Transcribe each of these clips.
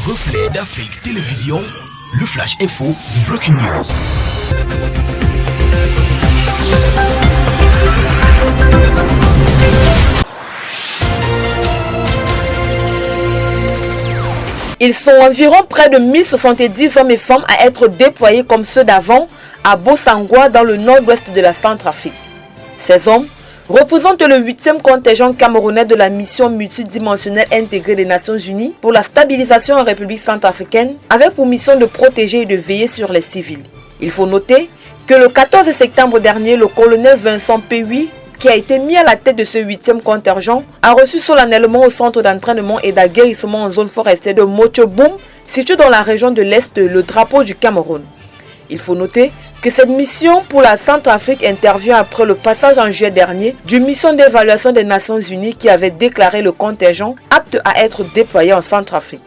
Reflet d'Afrique Télévision, le Flash Info, The Breaking News. Ils sont environ près de 1070 hommes et femmes à être déployés comme ceux d'avant à Bosangwa dans le nord-ouest de la Centrafrique. Ces hommes représentent le 8e contingent camerounais de la mission multidimensionnelle intégrée des Nations Unies pour la stabilisation en République centrafricaine avec pour mission de protéger et de veiller sur les civils. Il faut noter que le 14 septembre dernier, le colonel Vincent Pewi, qui a été mis à la tête de ce 8e contingent, a reçu solennellement au centre d'entraînement et d'aguerrissement en zone forestière de Mochoboum, situé dans la région de l'Est, le drapeau du Cameroun. Il faut noter que cette mission pour la Centrafrique intervient après le passage en juillet dernier d'une mission d'évaluation des Nations Unies qui avait déclaré le contingent apte à être déployé en Centrafrique.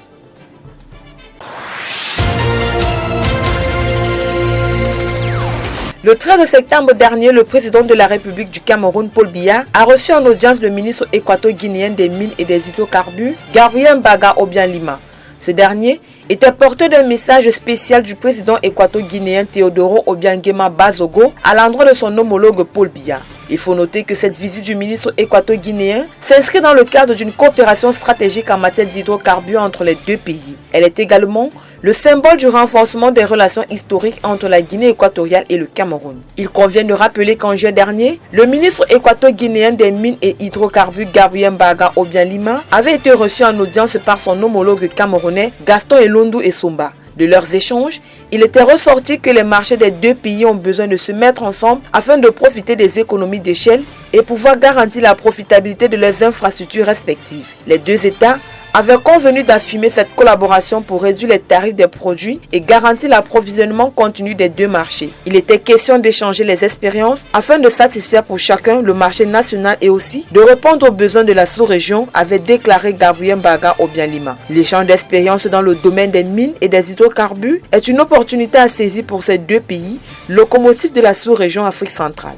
Le 13 septembre dernier, le président de la République du Cameroun, Paul Biya, a reçu en audience le ministre équato-guinéen des Mines et des Hydrocarbures, Gabriel Mbaga Obiang-Lima. Ce dernier était porteur d'un message spécial du président équato-guinéen Teodoro Obiang-Nguema Bazogo à l'endroit de son homologue Paul Biya. Il faut noter que cette visite du ministre équato-guinéen s'inscrit dans le cadre d'une coopération stratégique en matière d'hydrocarbures entre les deux pays. Elle est également le symbole du renforcement des relations historiques entre la Guinée équatoriale et le Cameroun. Il convient de rappeler qu'en juillet dernier, le ministre équato-guinéen des Mines et Hydrocarbures Gabriel Mbaga Obiang-Lima avait été reçu en audience par son homologue camerounais Gaston Elondou Essomba. De leurs échanges, il était ressorti que les marchés des deux pays ont besoin de se mettre ensemble afin de profiter des économies d'échelle et pouvoir garantir la profitabilité de leurs infrastructures respectives. Les deux États avaient convenu d'affirmer cette collaboration pour réduire les tarifs des produits et garantir l'approvisionnement continu des deux marchés. Il était question d'échanger les expériences afin de satisfaire pour chacun le marché national et aussi de répondre aux besoins de la sous-région, avait déclaré Gabriel Mbaga Obiang-Lima. L'échange d'expériences dans le domaine des mines et des hydrocarbures est une opportunité à saisir pour ces deux pays, locomotives de la sous-région Afrique centrale.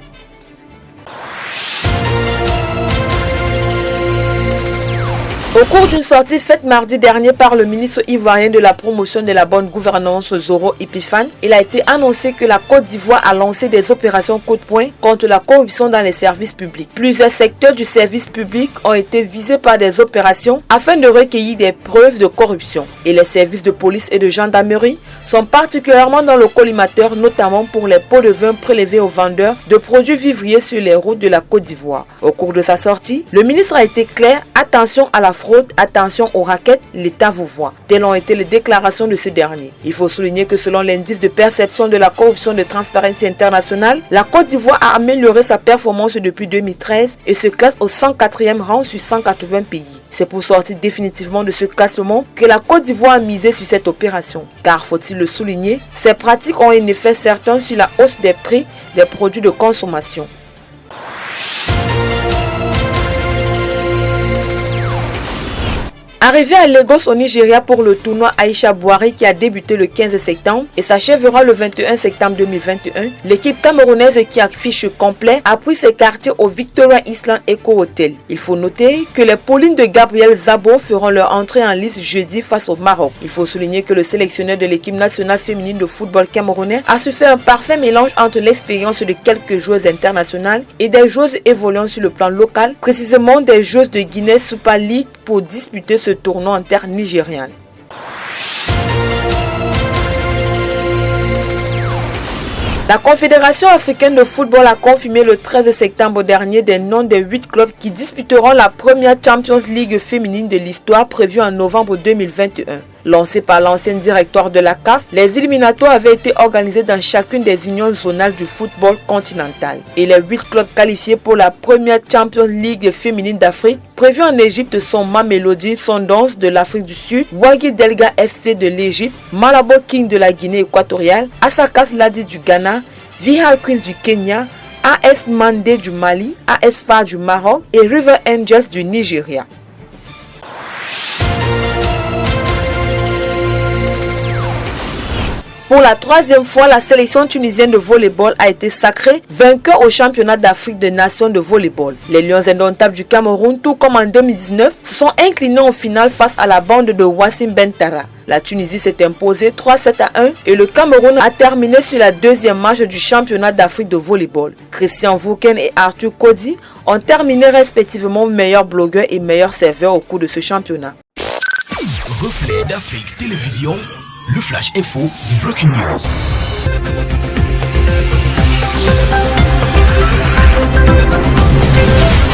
Au cours d'une sortie faite mardi dernier par le ministre ivoirien de la promotion de la bonne gouvernance Zoro Ipifan, il a été annoncé que la Côte d'Ivoire a lancé des opérations coup de poing contre la corruption dans les services publics. Plusieurs secteurs du service public ont été visés par des opérations afin de recueillir des preuves de corruption. Et les services de police et de gendarmerie sont particulièrement dans le collimateur, notamment pour les pots de vin prélevés aux vendeurs de produits vivriers sur les routes de la Côte d'Ivoire. Au cours de sa sortie, le ministre a été clair: attention à la fraude, attention aux raquettes, l'État vous voit. Telles ont été les déclarations de ce dernier. Il faut souligner que selon l'indice de perception de la corruption de Transparency International, la Côte d'Ivoire a amélioré sa performance depuis 2013 et se classe au 104e rang sur 180 pays. C'est pour sortir définitivement de ce classement que la Côte d'Ivoire a misé sur cette opération. Car, faut-il le souligner, ces pratiques ont un effet certain sur la hausse des prix des produits de consommation. Arrivé à Lagos au Nigeria pour le tournoi Aïcha Bouhari qui a débuté le 15 septembre et s'achèvera le 21 septembre 2021, l'équipe camerounaise qui affiche complet a pris ses quartiers au Victoria Island Eco Hotel. Il faut noter que les Paulines de Gabriel Zabo feront leur entrée en lice jeudi face au Maroc. Il faut souligner que le sélectionneur de l'équipe nationale féminine de football camerounais a su faire un parfait mélange entre l'expérience de quelques joueuses internationales et des joueuses évoluant sur le plan local, précisément des joueuses de Guinée Super League pour disputer ce tournoi en terre nigériane. La Confédération africaine de football a confirmé le 13 septembre dernier des noms des 8 clubs qui disputeront la première Champions League féminine de l'histoire prévue en novembre 2021. Lancé par l'ancien directoire de la CAF, les éliminatoires avaient été organisés dans chacune des unions zonales du football continental. Et les 8 clubs qualifiés pour la première Champions League féminine d'Afrique, prévue en Égypte, sont Mamelodi Sundowns de l'Afrique du Sud, Waggi Delga FC de l'Égypte, Malabo King de la Guinée équatoriale, Asakas Ladi du Ghana, Viha Queens du Kenya, AS Mandé du Mali, AS FAR du Maroc et River Angels du Nigeria. Pour la troisième fois, la sélection tunisienne de volleyball a été sacrée vainqueur au championnat d'Afrique des Nations de volleyball. Les Lions indomptables du Cameroun, tout comme en 2019, se sont inclinés en finale face à la bande de Wassim Bentara. La Tunisie s'est imposée 3-7-1 et le Cameroun a terminé sur la deuxième marche du championnat d'Afrique de volleyball. Christian Vouken et Arthur Kodi ont terminé respectivement meilleur blogueur et meilleur serveur au cours de ce championnat. Reflet d'Afrique Télévision, le Flash Info, The Breaking News.